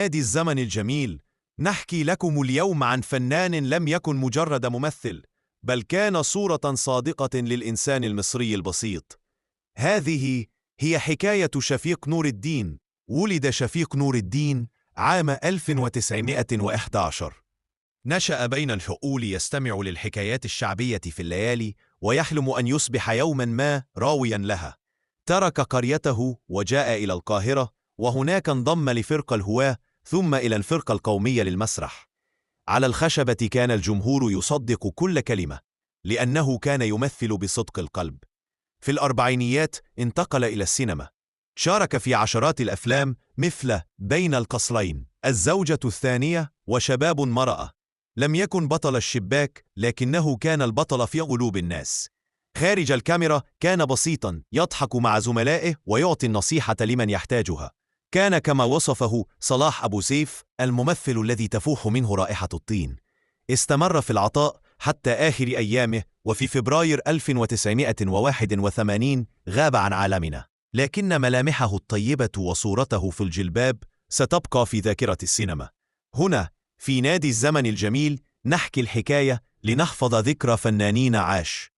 نادي الزمن الجميل، نحكي لكم اليوم عن فنان لم يكن مجرد ممثل، بل كان صورة صادقة للإنسان المصري البسيط. هذه هي حكاية شفيق نور الدين. ولد شفيق نور الدين عام 1911. نشأ بين الحقول يستمع للحكايات الشعبية في الليالي، ويحلم أن يصبح يوما ما راويا لها. ترك قريته وجاء إلى القاهرة، وهناك انضم لفرقة الهواة، ثم إلى الفرقة القومية للمسرح. على الخشبة كان الجمهور يصدق كل كلمة، لأنه كان يمثل بصدق القلب. في الأربعينيات انتقل إلى السينما، شارك في عشرات الأفلام مثل بين القصرين، الزوجة الثانية، وشباب مرأة. لم يكن بطل الشباك، لكنه كان البطل في قلوب الناس. خارج الكاميرا كان بسيطا، يضحك مع زملائه ويعطي النصيحة لمن يحتاجها. كان كما وصفه صلاح أبو سيف الممثل الذي تفوح منه رائحة الطين. استمر في العطاء حتى آخر أيامه، وفي فبراير 1981 غاب عن عالمنا، لكن ملامحه الطيبة وصورته في الجلباب ستبقى في ذاكرة السينما. هنا في نادي الزمن الجميل نحكي الحكاية لنحفظ ذكرى فنانين عاش.